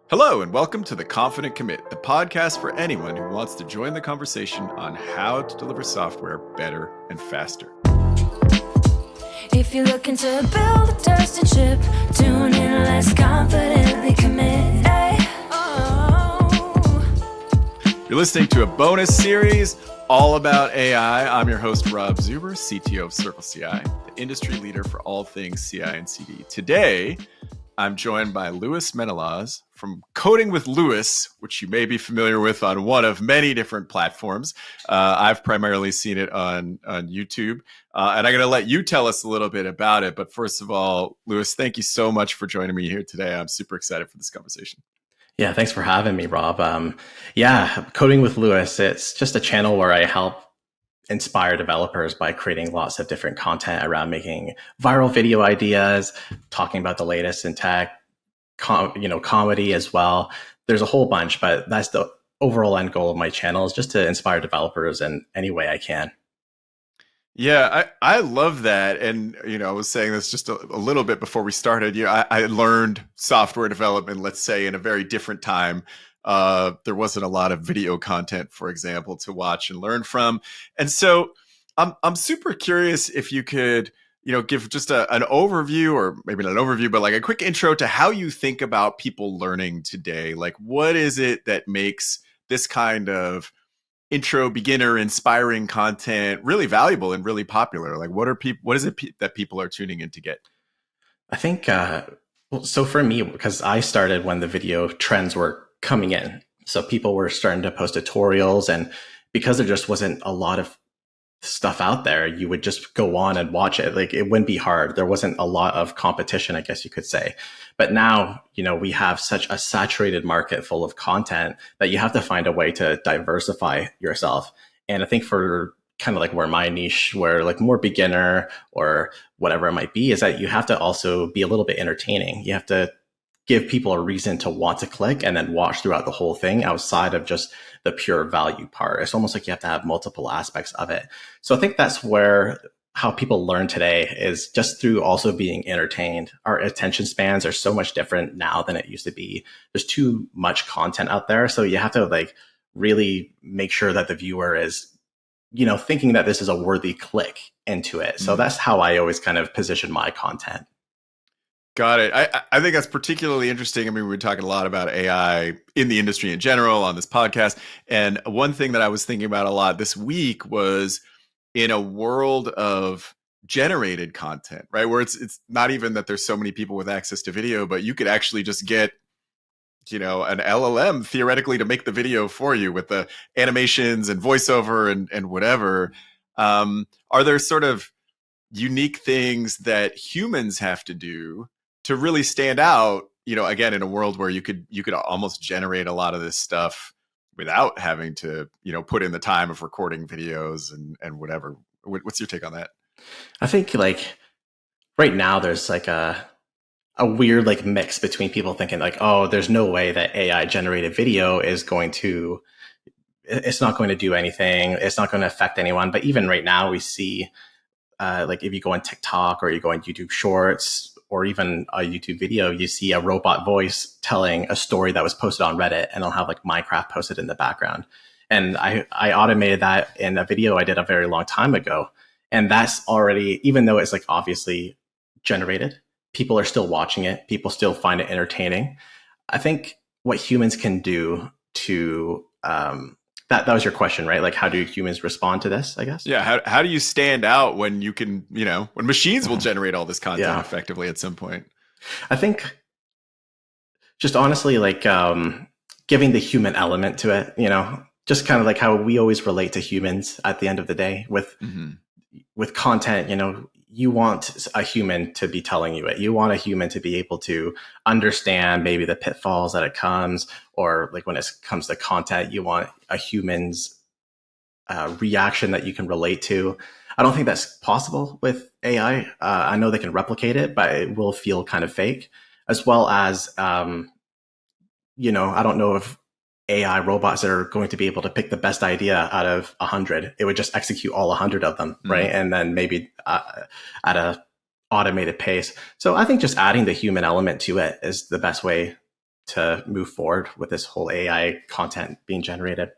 Hello, and welcome to The Confident Commit, the podcast for anyone who wants to join the conversation on how to deliver software better and faster. If you're looking to build a trusted ship, tune in, let's confidently commit. You're listening to a bonus series all about AI. I'm your host, Rob Zuber, CTO of CircleCI, the industry leader for all things CI and CD. Today, I'm joined by Louis Menelaus from Coding with Louis, which you may be familiar with on one of many different platforms. I've primarily seen it on YouTube. And I'm going to let you tell us a little bit about it. But first of all, Louis, thank you so much for joining me here today. I'm super excited for this conversation. Yeah, thanks for having me, Rob. Coding with Louis, it's just a channel where I help inspire developers by creating lots of different content around making viral video ideas, talking about the latest in tech, comedy as well. There's a whole bunch, but that's the overall end goal of my channel, is just to inspire developers in any way I can. Yeah, I love that. And, I was saying this just a little bit before we started. I learned software development, let's say, in a very different time. There wasn't a lot of video content, for example, to watch and learn from. And so I'm super curious if you could, give just an overview, or maybe not an overview, but like a quick intro to how you think about people learning today. Like, what is it that makes this kind of intro, beginner, inspiring content really valuable and really popular? Like, what is it that people are tuning in to get? I think, so for me, because I started when the video trends were coming in. So people were starting to post tutorials, and because there just wasn't a lot of stuff out there, you would just go on and watch it. Like, it wouldn't be hard. There wasn't a lot of competition, I guess you could say. But now, we have such a saturated market full of content that you have to find a way to diversify yourself. And I think for kind of like where my niche, where like more beginner or whatever it might be, is that you have to also be a little bit entertaining. You have to give people a reason to want to click and then watch throughout the whole thing outside of just the pure value part. It's almost like you have to have multiple aspects of it. So I think that's how people learn today, is just through also being entertained. Our attention spans are so much different now than it used to be. There's too much content out there. So you have to like really make sure that the viewer is, thinking that this is a worthy click into it. So that's how I always kind of position my content. Got it. I think that's particularly interesting. I mean, we're talking a lot about AI in the industry in general on this podcast. And one thing that I was thinking about a lot this week was, in a world of generated content, right? Where it's not even that there's so many people with access to video, but you could actually just get, an LLM theoretically to make the video for you with the animations and voiceover and whatever. Are there sort of unique things that humans have to do to really stand out, again, in a world where you could almost generate a lot of this stuff without having to, put in the time of recording videos and whatever? What's your take on that? I think like right now there's like a weird like mix between people thinking like, oh, there's no way that AI generated video it's not going to do anything. It's not going to affect anyone. But even right now we see like if you go on TikTok or you go on YouTube Shorts or even a YouTube video, you see a robot voice telling a story that was posted on Reddit, and they'll have like Minecraft posted in the background. And I automated that in a video I did a very long time ago. And that's already, even though it's like obviously generated, people are still watching it. People still find it entertaining. I think what humans can do to, that was your question, right? Like, how do humans respond to this, I guess? Yeah. How do you stand out when you can, when machines will generate all this content effectively at some point? I think just honestly, like giving the human element to it, just kind of like how we always relate to humans at the end of the day with content. You want a human to be telling you it. You want a human to be able to understand maybe the pitfalls that it comes, or like when it comes to content, you want a human's reaction that you can relate to. I don't think that's possible with AI. I know they can replicate it, but it will feel kind of fake, as well as, I don't know if AI robots are going to be able to pick the best idea out of 100. It would just execute all 100 of them, right? And then maybe at a automated pace. So I think just adding the human element to it is the best way to move forward with this whole AI content being generated.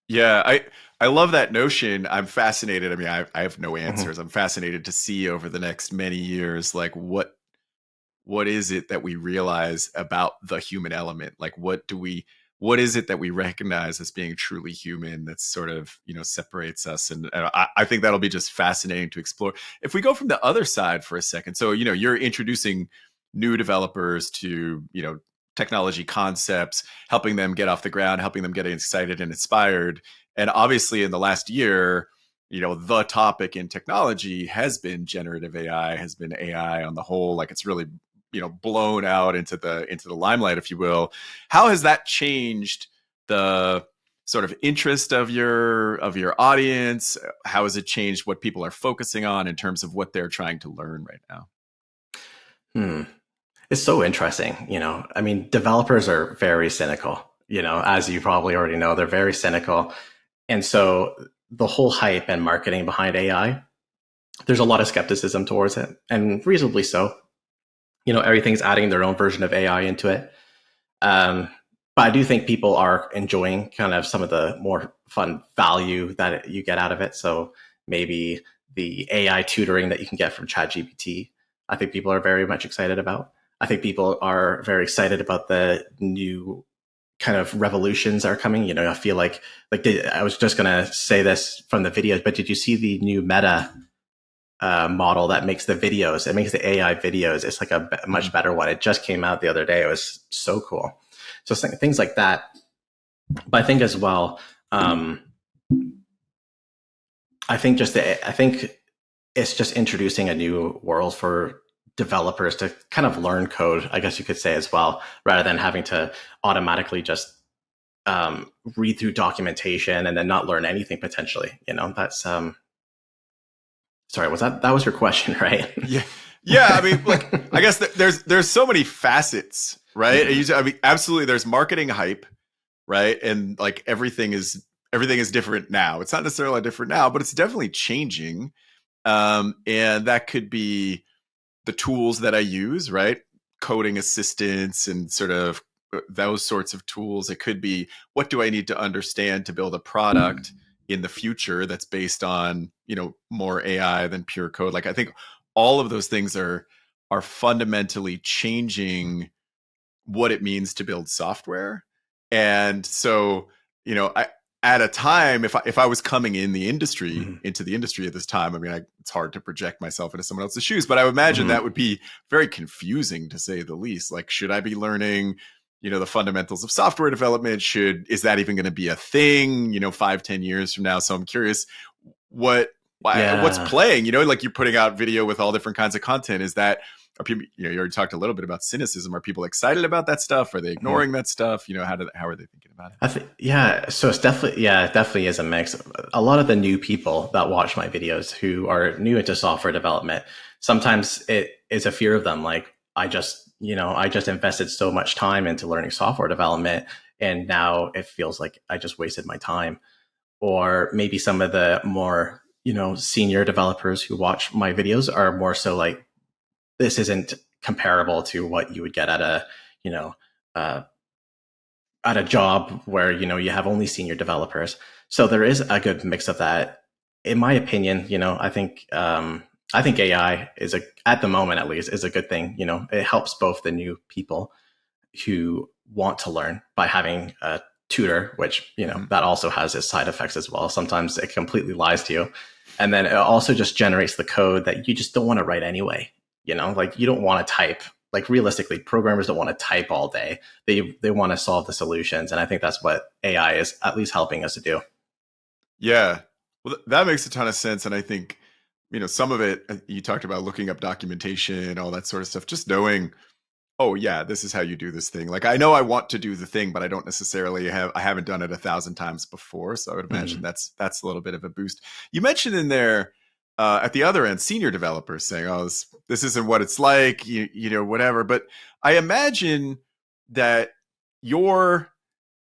Yeah, I love that notion. I'm fascinated. I mean, I have no Mhm. answers. I'm fascinated to see over the next many years, like what is it that we realize about the human element? Like, what is it that we recognize as being truly human that sort of, separates us? And I think that'll be just fascinating to explore. If we go from the other side for a second, so, you're introducing new developers to, technology concepts, helping them get off the ground, helping them get excited and inspired. And obviously in the last year, the topic in technology has been generative AI, has been AI on the whole. Like, it's really, blown out into the limelight, if you will. How has that changed the sort of interest of your audience? How has it changed what people are focusing on in terms of what they're trying to learn right now? Hmm. It's so interesting. I mean, developers are very cynical, as you probably already know, they're very cynical. And so the whole hype and marketing behind AI, there's a lot of skepticism towards it, and reasonably so. Everything's adding their own version of AI into it. Um, but I do think people are enjoying kind of some of the more fun value that you get out of it. So maybe the AI tutoring that you can get from ChatGPT, I think people are very much excited about. I think people are very excited about the new kind of revolutions that are coming. I feel like I was just gonna say this from the videos, but did you see the new Meta model that makes the videos? It makes the AI videos. It's like a much better one. It just came out the other day. It was so cool. So things like that. But I think as well, I think it's just introducing a new world for developers to kind of learn code, I guess you could say as well, rather than having to automatically just read through documentation and then not learn anything potentially. That's sorry, that was your question, right? Yeah. Yeah, I mean, like, I guess there's so many facets, right? Mhm. I mean, absolutely, there's marketing hype, right? And like everything is different now. It's not necessarily different now, but it's definitely changing. And that could be the tools that I use, right? Coding assistance and sort of those sorts of tools. It could be, what do I need to understand to build a product in the future that's based on, more AI than pure code. Like, I think all of those things are fundamentally changing what it means to build software. And so, at a time, if I was coming Mhm. into the industry at this time, I mean, it's hard to project myself into someone else's shoes, but I would imagine that Mhm. would be very confusing, to say the least. Like, should I be learning, the fundamentals of software development? Is that even going to be a thing, 5, 10 years from now? So I'm curious what's Yeah. playing, like, you're putting out video with all different kinds of content. Are people, you already talked a little bit about cynicism. Are people excited about that stuff? Are they Mhm. ignoring that stuff? How are they thinking about it? I think, yeah. So it's definitely, yeah, it definitely is a mix. A lot of the new people that watch my videos who are new into software development, sometimes it is a fear of them. Like, I just invested so much time into learning software development, and now it feels like I just wasted my time. Or maybe some of the more, senior developers who watch my videos are more so like, this isn't comparable to what you would get at you know, uh, at a job where you have only senior developers. So there is a good mix of that. In my opinion, I think AI is at the moment at least is a good thing. It helps both the new people who want to learn by having a tutor, which Mm-hmm. that also has its side effects as well. Sometimes it completely lies to you, and then it also just generates the code that you just don't want to write anyway. Like, you don't want to type. Like, realistically, programmers don't want to type all day. They want to solve the solutions, and I think that's what AI is at least helping us to do. Yeah. Well, that makes a ton of sense. And I think, some of it, you talked about looking up documentation, all that sort of stuff, just knowing, oh yeah, this is how you do this thing. Like, I know I want to do the thing, but I don't necessarily I haven't done it 1,000 times before. So I would imagine Mhm. that's a little bit of a boost. You mentioned in there, at the other end, senior developers saying, oh, this isn't what it's like, whatever. But I imagine that your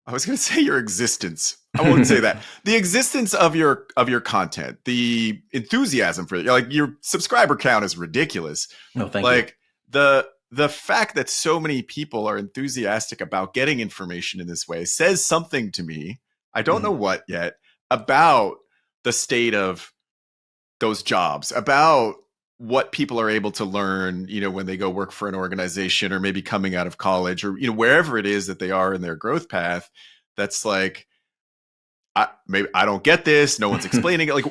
I was going to say your existence. I won't say that. The existence of your content, the enthusiasm for it, like, your subscriber count is ridiculous. No, thank you. Like, the the fact that so many people are enthusiastic about getting information in this way says something to me. I don't know Mhm. what yet, about the state of those jobs, about what people are able to learn, when they go work for an organization, or maybe coming out of college, or, wherever it is that they are in their growth path. That's like, maybe I don't get this. No one's explaining it. Like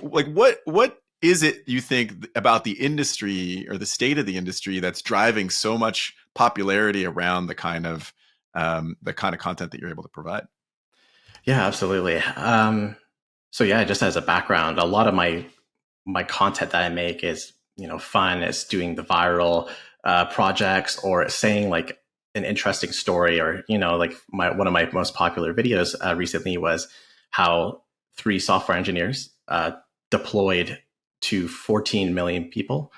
what is it you think about the industry, or the state of the industry, that's driving so much popularity around the kind of content that you're able to provide? Yeah, absolutely. So yeah, just as a background, a lot of my content that I make is fun. It's doing the viral projects, or saying like an interesting story, or like one of my most popular videos recently was how three software engineers deployed to 14 million people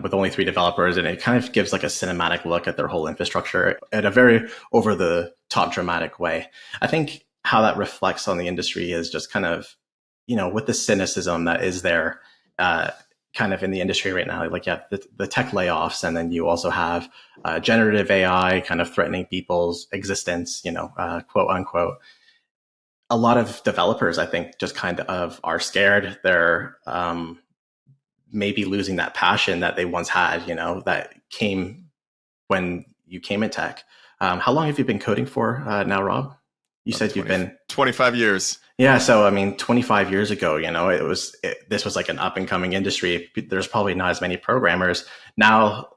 with only three developers, and it kind of gives like a cinematic look at their whole infrastructure in a very over the top dramatic way. I think how that reflects on the industry is just kind of, with the cynicism that is there, uh, kind of in the industry right now. Like, yeah, the tech layoffs, and then you also have generative AI kind of threatening people's existence, quote unquote. A lot of developers, I think, just kind of are scared. They're maybe losing that passion that they once had, that came when you came in tech. How long have you been coding for now, Rob? You said you've 20, been. 25 years. Yeah, so I mean, 25 years ago, this was like an up and coming industry. There's probably not as many programmers now.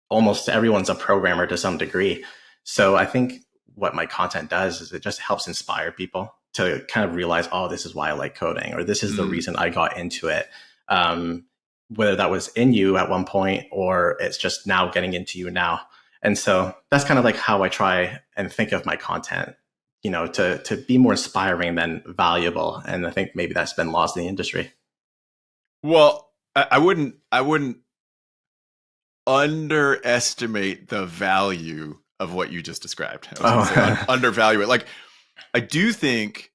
Almost everyone's a programmer to some degree. So I think what my content does is it just helps inspire people to kind of realize, oh, this is why I like coding, or this is the Mm. reason I got into it. Um, Whether that was in you at one point, or it's just now getting into you now. And so that's kind of like how I try and think of my content, to be more inspiring than valuable. And I think maybe that's been lost in the industry. Well, I wouldn't underestimate the value of what you just described. I was going to say Oh, undervalue it. Like, I do think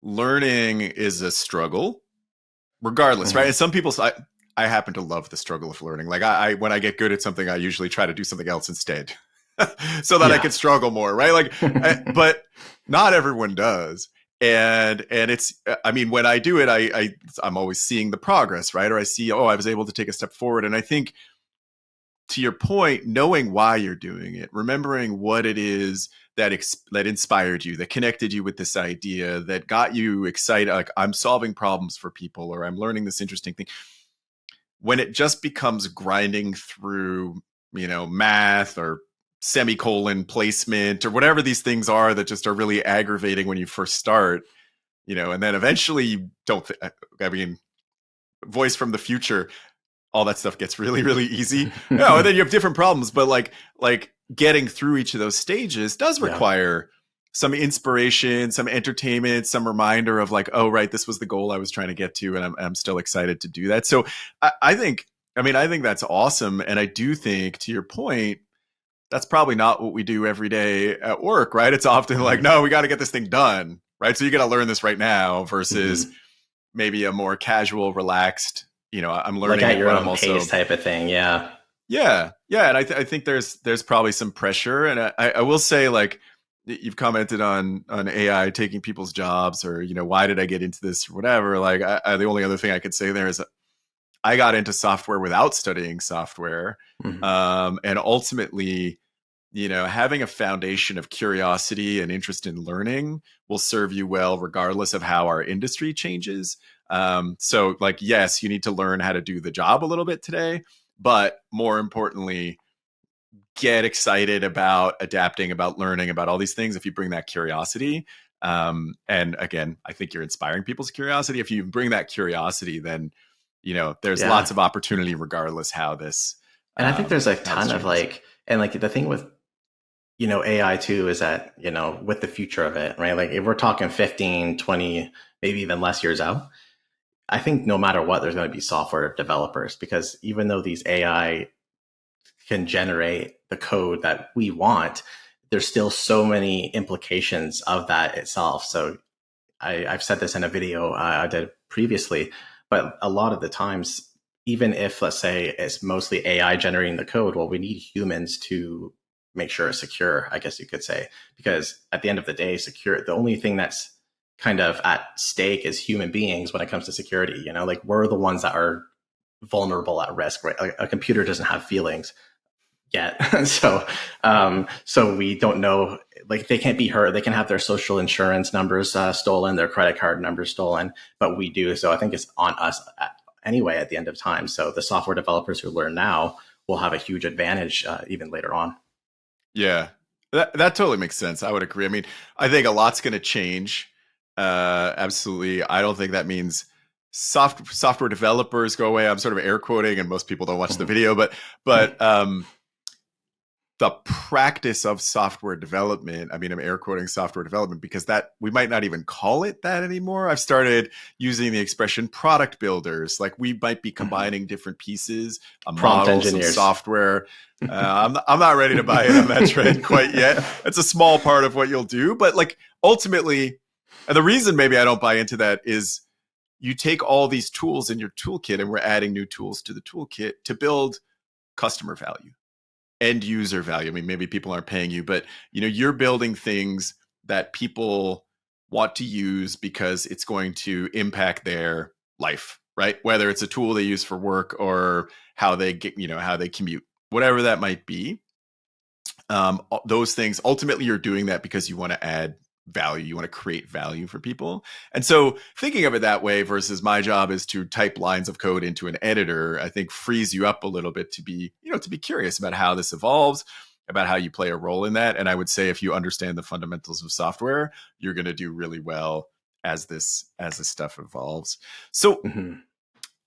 learning is a struggle, regardless, right? mhm. And some people, I happen to love the struggle of learning. Like, I when I get good at something, I usually try to do something else instead, so that I Yeah. can struggle more, right? Like, but not everyone does. And it's, I mean, when I do it, I'm always seeing the progress, right? Or I see, oh, I was able to take a step forward. And I think, to your point, knowing why you're doing it, remembering what it is that inspired you, that connected you with this idea, that got you excited, like, I'm solving problems for people, or I'm learning this interesting thing. When it just becomes grinding through, math, or semicolon placement, or whatever these things are that just are really aggravating when you first start, and then eventually you don't. I mean, voice from the future, all that stuff gets really, really easy. And then you have different problems, but like getting through each of those stages does Yeah. require some inspiration, some entertainment, some reminder of like, oh, right, this was the goal I was trying to get to, and I'm still excited to do that. So I think, I think that's awesome. And I do think, to your point, that's probably not what we do every day at work, right? It's often like, Mhm. no, we got to get this thing done, right? So you got to learn this right now, versus Mhm. maybe a more casual, relaxed, I'm Like learning at it, your but I'm own pace also, type of thing. Yeah. yeah. And I think there's probably some pressure. And I will say, like, you've commented on AI taking people's jobs, or, why did I get into this, or whatever. Like, the only other thing I could say there is, I got into software without studying software. Mhm. And ultimately, having a foundation of curiosity and interest in learning will serve you well, regardless of how our industry changes. So, like, yes, you need to learn how to do the job a little bit today, but more importantly, get excited about adapting, about learning, about all these things if you bring that curiosity. And again, I think you're inspiring people's curiosity. If you bring that curiosity, then, there's lots Yeah. of opportunity, regardless how this And I think there's a how this ton of changes. like, and like the thing with, AI too is that, with the future of it, right? Like if we're talking 15, 20, maybe even less years out, I think no matter what, there's going to be software developers, because even though these AI can generate the code that we want, there's still so many implications of that itself. So I've said this in a video I did previously, but a lot of the times even if, let's say, it's mostly AI generating the code, well, we need humans to make sure it's secure, I guess you could say, because at the end of the day, the only thing that's kind of at stake is human beings when it comes to security. Like, we're the ones that are vulnerable, at risk, right? Like, a computer doesn't have feelings yet. So we don't know, like, they can't be hurt. They can have their social insurance numbers stolen, their credit card numbers stolen, but we do. So I think it's on us anyway at the end of time. So the software developers who learn now will have a huge advantage even later on. Yeah, that totally makes sense. I would agree. I mean, I think a lot's going to change. Absolutely. I don't think that means software developers go away. I'm sort of air quoting, and most people don't watch the video, but the practice of software development, I mean, I'm air quoting software development because that we might not even call it that anymore. I've started using the expression product builders. Like, we might be combining different pieces, a Prompt model, some engineers. software. I'm not ready to buy in on that trend quite yet. It's a small part of what you'll do, but like, ultimately, and the reason maybe I don't buy into that is you take all these tools in your toolkit, and we're adding new tools to the toolkit to build customer value, end user value. I mean, maybe people aren't paying you, but you're building things that people want to use because it's going to impact their life, right? Whether it's a tool they use for work or how they get, how they commute, whatever that might be. Those things, ultimately, you're doing that because you want to add value, you want to create value for people. And so thinking of it that way versus my job is to type lines of code into an editor, I think frees you up a little bit to be curious about how this evolves, about how you play a role in that. And I would say if you understand the fundamentals of software, you're going to do really well as this stuff evolves. So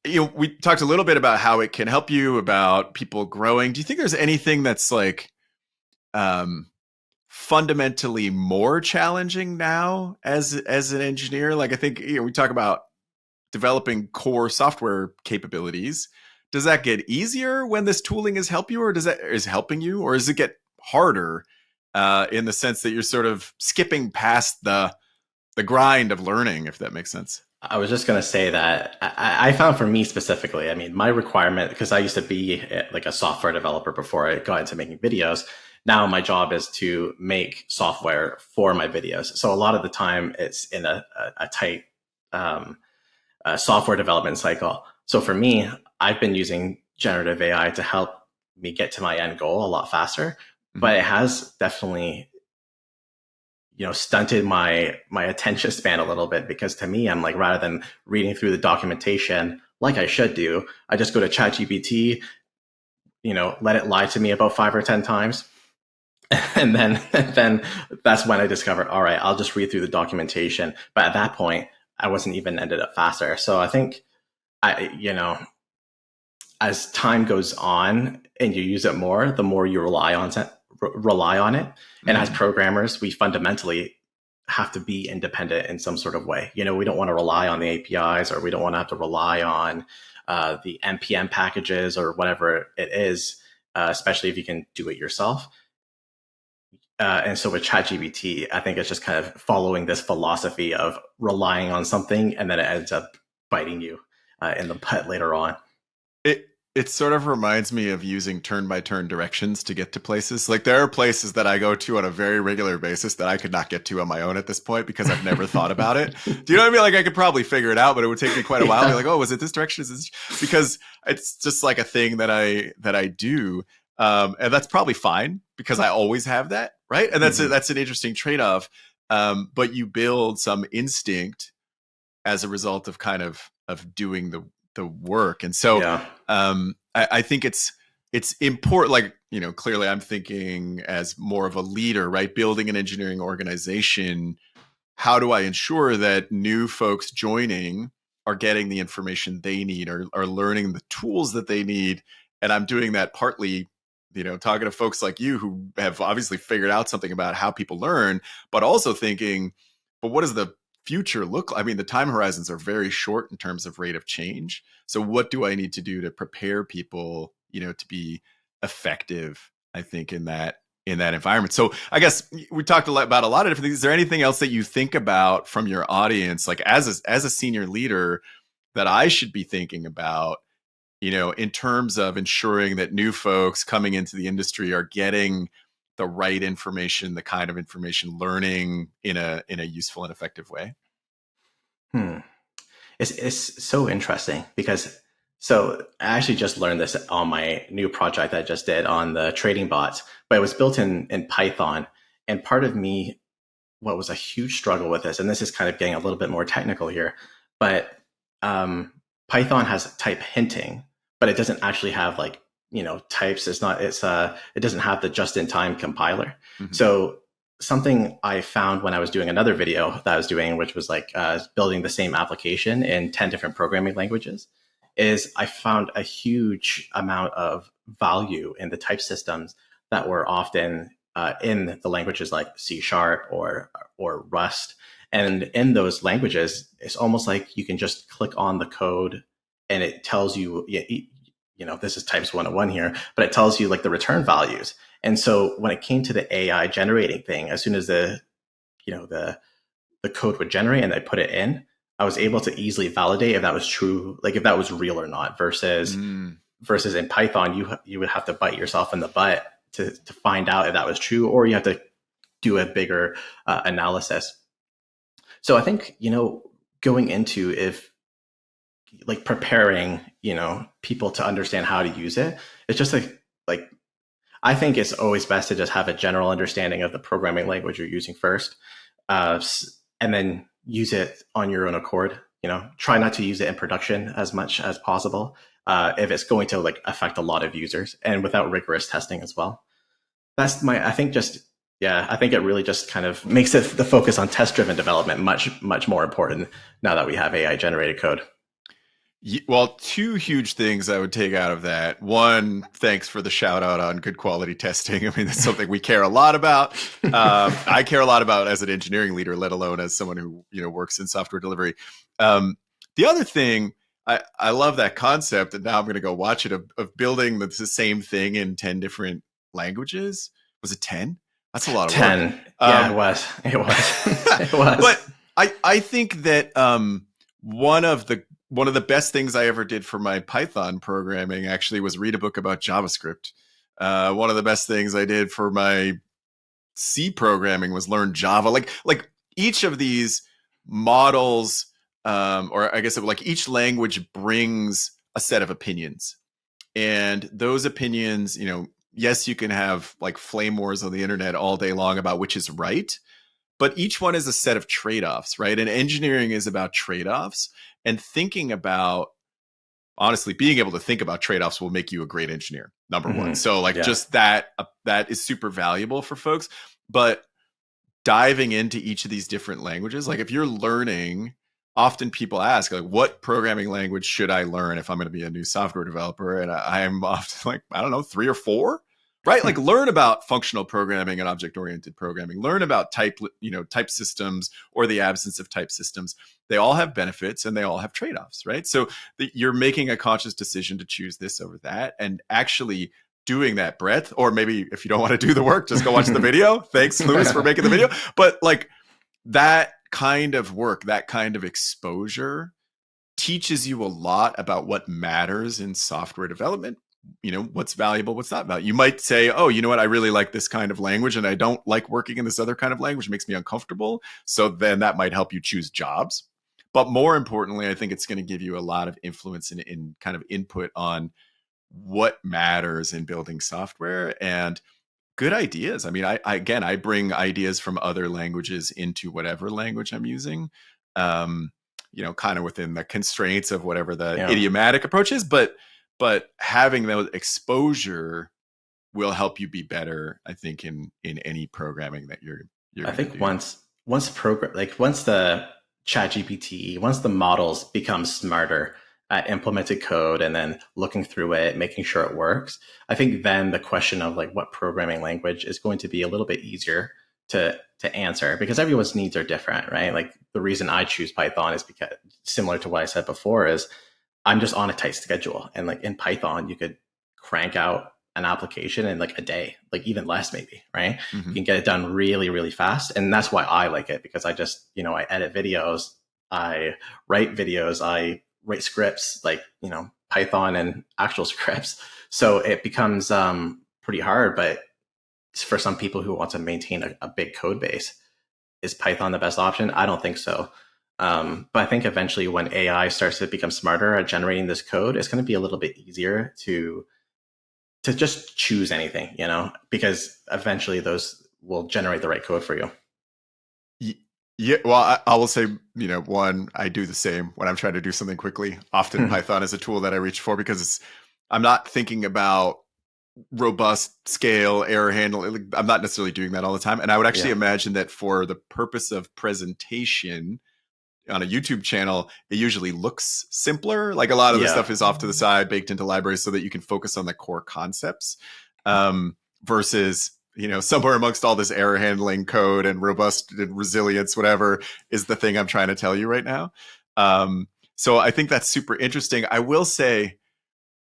we talked a little bit about how it can help you, about people growing. Do you think there's anything that's like fundamentally more challenging now as an engineer? Like, I think we talk about developing core software capabilities. Does that get easier when this tooling is helping you, or is helping you, or does it get harder in the sense that you're sort of skipping past the grind of learning, if that makes sense? I was just going to say that I found, for me specifically, I mean, my requirement, because I used to be like a software developer before I got into making videos. Now my job is to make software for my videos. So a lot of the time it's in a tight software development cycle. So for me, I've been using generative AI to help me get to my end goal a lot faster, but it has definitely stunted my attention span a little bit, because to me, I'm like, rather than reading through the documentation like I should do, I just go to ChatGPT, let it lie to me about 5 or 10 times. And then that's when I discovered, all right, I'll just read through the documentation. But at that point, I wasn't even ended up faster. So I think as time goes on and you use it more, the more you rely on it. And as programmers, we fundamentally have to be independent in some sort of way. We don't want to rely on the APIs, or we don't want to have to rely on the NPM packages or whatever it is, especially if you can do it yourself. And so with ChatGPT, I think it's just kind of following this philosophy of relying on something, and then it ends up biting you in the butt later on. It sort of reminds me of using turn-by-turn directions to get to places. Like, there are places that I go to on a very regular basis that I could not get to on my own at this point because I've never thought about it. Do you know what I mean? Like, I could probably figure it out, but it would take me quite a while to be like, oh, was it this direction? Is this? Because it's just like a thing that I do. And that's probably fine because I always have that, right? And that's an interesting trade-off. But you build some instinct as a result of kind of doing the work. And so I think it's important. Like, clearly I'm thinking as more of a leader, right? Building an engineering organization. How do I ensure that new folks joining are getting the information they need, or are learning the tools that they need? And I'm doing that partly, talking to folks like you who have obviously figured out something about how people learn, but also thinking, but what does the future look like? I mean, the time horizons are very short in terms of rate of change. So what do I need to do to prepare people, to be effective, I think, in that environment? So I guess we talked about a lot of different things. Is there anything else that you think about from your audience, like as a senior leader, that I should be thinking about in terms of ensuring that new folks coming into the industry are getting the right information, the kind of information, learning in a useful and effective way? Hmm. It's so interesting because I actually just learned this on my new project I just did on the trading bots, but it was built in Python. And part of me, what was a huge struggle with this, and this is kind of getting a little bit more technical here, but um, Python has type hinting, but it doesn't actually have like, types. It doesn't have the just-in-time compiler. Mm-hmm. So something I found when I was doing another video that I was doing, which was like building the same application in 10 different programming languages, is I found a huge amount of value in the type systems that were often in the languages like C# or Rust. And in those languages, it's almost like you can just click on the code and it tells you, this is types 101 here, but it tells you like the return values. And so when it came to the AI generating thing, as soon as the code would generate and I put it in, I was able to easily validate if that was true, like if that was real or not, versus in Python, you would have to bite yourself in the butt to find out if that was true, or you have to do a bigger analysis. So I think, going into if like preparing, people to understand how to use it, it's just like I think it's always best to just have a general understanding of the programming language you're using first, and then use it on your own accord. Try not to use it in production as much as possible if it's going to like affect a lot of users, and without rigorous testing as well. I think it really just kind of makes it the focus on test-driven development much more important now that we have AI generated code. Well, two huge things I would take out of that. One, thanks for the shout out on good quality testing. I mean, that's something we care a lot about. I care a lot about as an engineering leader, let alone as someone who works in software delivery. The other thing, I love that concept, and now I'm going to go watch it, of building the same thing in 10 different languages. Was it 10? That's a lot of 10. work. Yeah, it was. It was. It was. But I think that one of the best things I ever did for my Python programming actually was read a book about JavaScript. One of the best things I did for my C programming was learn Java. Like each of these models, or I guess like each language brings a set of opinions, and those opinions, yes, you can have like flame wars on the internet all day long about which is right, but each one is a set of trade-offs, right? And engineering is about trade-offs, and thinking about, honestly, being able to think about trade-offs will make you a great engineer, number one. So like just that is super valuable for folks. But diving into each of these different languages, like if you're learning, often people ask, like, what programming language should I learn if I'm going to be a new software developer? And I'm often like, I don't know, 3 or 4. Right? Like learn about functional programming and object-oriented programming. Learn about type systems or the absence of type systems. They all have benefits and they all have trade-offs, right? So you're making a conscious decision to choose this over that, and actually doing that breadth. Or maybe if you don't want to do the work, just go watch the video. Thanks, Lewis, for making the video. But like that kind of work, that kind of exposure teaches you a lot about what matters in software development. What's valuable, what's not valuable. You might say, oh, you know what, I really like this kind of language and I don't like working in this other kind of language. It makes me uncomfortable. So then that might help you choose jobs. But more importantly, I think it's going to give you a lot of influence in kind of input on what matters in building software and good ideas. I mean, I bring ideas from other languages into whatever language I'm using, kind of within the constraints of whatever the idiomatic approach is. But having that exposure will help you be better, I think, in any programming that you're I think do. once the ChatGPT, once the models become smarter at implemented code and then looking through it, making sure it works, I think then the question of like what programming language is going to be a little bit easier to answer, because everyone's needs are different, right? Like the reason I choose Python is because, similar to what I said before, is I'm just on a tight schedule. And like in Python, you could crank out an application in like a day, like even less maybe, right? Mm-hmm. You can get it done really, really fast. And that's why I like it, because I just, I edit videos, I write videos, I write scripts, like, Python and actual scripts. So it becomes pretty hard. But for some people who want to maintain a big code base, is Python the best option? I don't think so. But I think eventually when AI starts to become smarter at generating this code, it's going to be a little bit easier to just choose anything, because eventually those will generate the right code for you. Yeah, well, I will say, one, I do the same when I'm trying to do something quickly. Often Python is a tool that I reach for because I'm not thinking about robust scale, error handling. I'm not necessarily doing that all the time. And I would actually imagine that for the purpose of presentation on a YouTube channel, it usually looks simpler. Like a lot of the stuff is off to the side, baked into libraries so that you can focus on the core concepts, versus, somewhere amongst all this error handling code and robust and resilience, whatever is the thing I'm trying to tell you right now. So I think that's super interesting. I will say,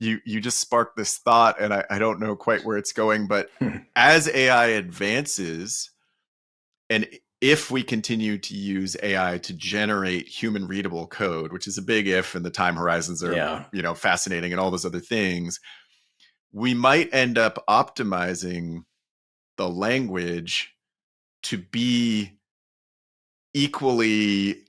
you just sparked this thought, and I don't know quite where it's going, but as AI advances, and if we continue to use AI to generate human readable code, which is a big if, and the time horizons are fascinating and all those other things, we might end up optimizing the language to be equally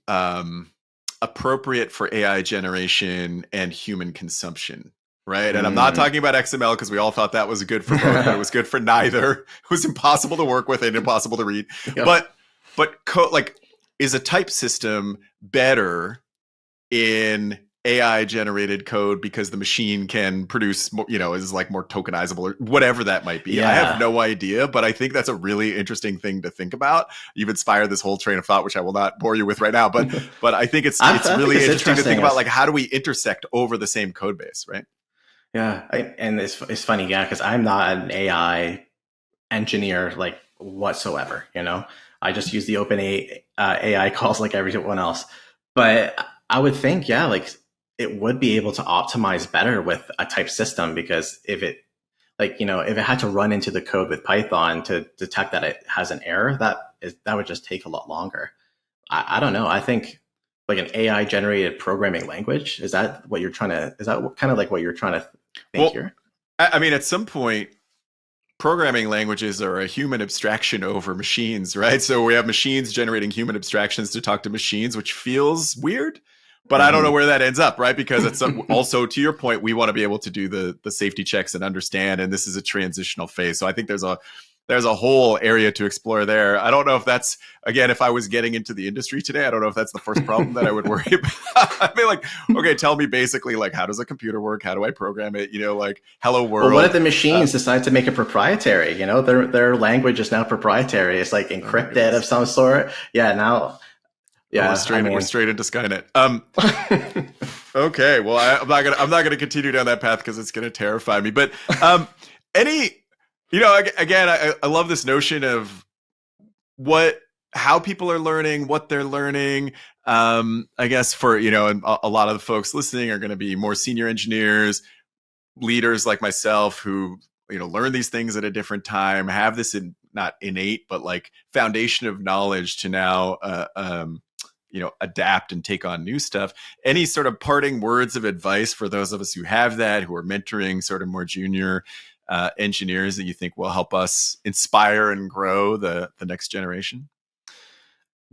appropriate for AI generation and human consumption. Right. And I'm not talking about XML because we all thought that was good for both, but it was good for neither. It was impossible to work with and impossible to read. Yep. But is a type system better in AI generated code because the machine can produce more, is like more tokenizable or whatever that might be? I have no idea, but I think that's a really interesting thing to think about. You've inspired this whole train of thought, which I will not bore you with right now, but I think it's really interesting to think about, like, how do we intersect over the same code base, right? Yeah, and it's funny, because I'm not an AI engineer like whatsoever. I just use the open AI calls like everyone else. But I would think, like it would be able to optimize better with a type system, because if it if it had to run into the code with Python to detect that it has an error, that would just take a lot longer. I don't know. I think like an AI generated programming language, is that kind of like what you're trying to think here? I mean, at some point, programming languages are a human abstraction over machines, right? So we have machines generating human abstractions to talk to machines, which feels weird, but I don't know where that ends up, right? Because it's also, to your point, we want to be able to do the safety checks and understand, and this is a transitional phase. So I think there's a whole area to explore there. I don't know if that's, again, if I was getting into the industry today, I don't know if that's the first problem that I would worry about. I mean, like, okay, tell me basically, like, how does a computer work? How do I program it? Like, hello world. Well, what if the machines decide to make it proprietary? Their language is now proprietary. It's like encrypted of some sort. Yeah, now. Yeah, we're straight into Skynet. Okay, well, I'm not gonna continue down that path because it's gonna terrify me. But again, I love this notion of how people are learning, what they're learning. I guess for, and a lot of the folks listening are going to be more senior engineers, leaders like myself who, learn these things at a different time, have this not innate, but like foundation of knowledge to now, adapt and take on new stuff. Any sort of parting words of advice for those of us who have that, who are mentoring sort of more junior engineers that you think will help us inspire and grow the next generation?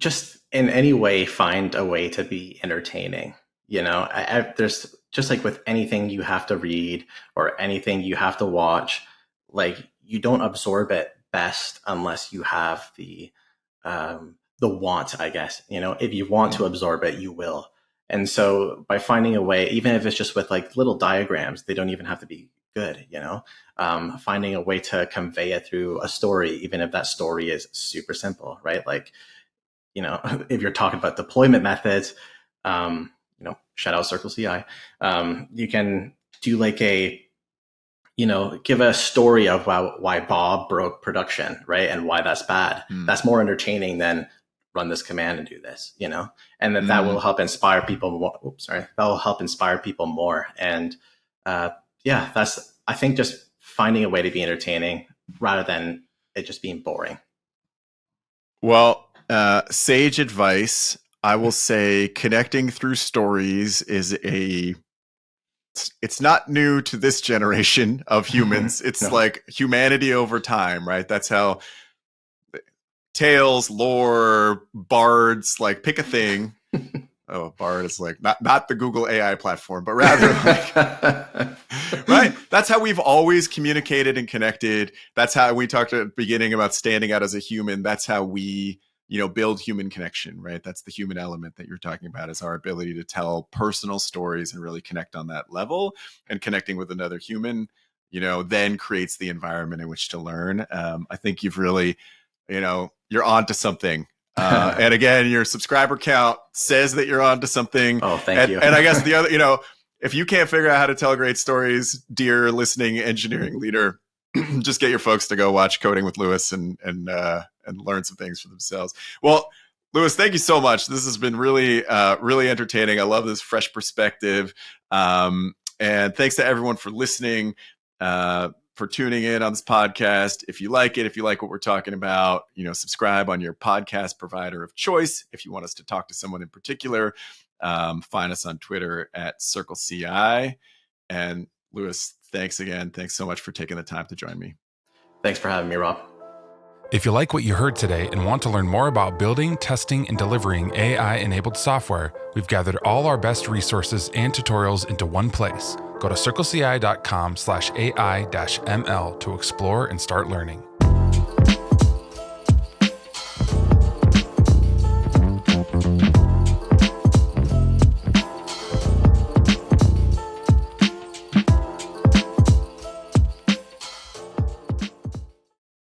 Just in any way, find a way to be entertaining. There's just like with anything you have to read or anything you have to watch, like you don't absorb it best unless you have the want, I guess. If you want to absorb it, you will. And so by finding a way, even if it's just with like little diagrams, they don't even have to be good, finding a way to convey it through a story, even if that story is super simple, right? Like, if you're talking about deployment methods, shout out CircleCI, you can do like give a story of why Bob broke production, right? And why that's bad. That's more entertaining than run this command and do this, and that will help inspire people more. That will help inspire people more. And I think just finding a way to be entertaining rather than it just being boring. Well, sage advice. I will say connecting through stories is a it's not new to this generation of humans. It's No. like humanity over time, right? That's how tales, lore, bards, like pick a thing. Oh, Bard is like not the Google AI platform, but rather like, right? That's how we've always communicated and connected. That's how we talked at the beginning about standing out as a human. That's how we, build human connection, right? That's the human element that you're talking about, is our ability to tell personal stories and really connect on that level. And connecting with another human, then creates the environment in which to learn. I think you've really, you're onto something. And again, your subscriber count says that you're onto something. Oh, thank you. And I guess the other, if you can't figure out how to tell great stories, dear listening engineering leader, just get your folks to go watch Coding with Lewis and learn some things for themselves. Well, Lewis, thank you so much. This has been really, really entertaining. I love this fresh perspective. And thanks to everyone for listening, for tuning in on this podcast. If you like it, if you like what we're talking about, subscribe on your podcast provider of choice. If you want us to talk to someone in particular, find us on Twitter at CircleCI. And Lewis, thanks again. Thanks so much for taking the time to join me. Thanks for having me, Rob. If you like what you heard today and want to learn more about building, testing, and delivering AI-enabled software, we've gathered all our best resources and tutorials into one place. Go to circleci.com/AI-ML to explore and start learning.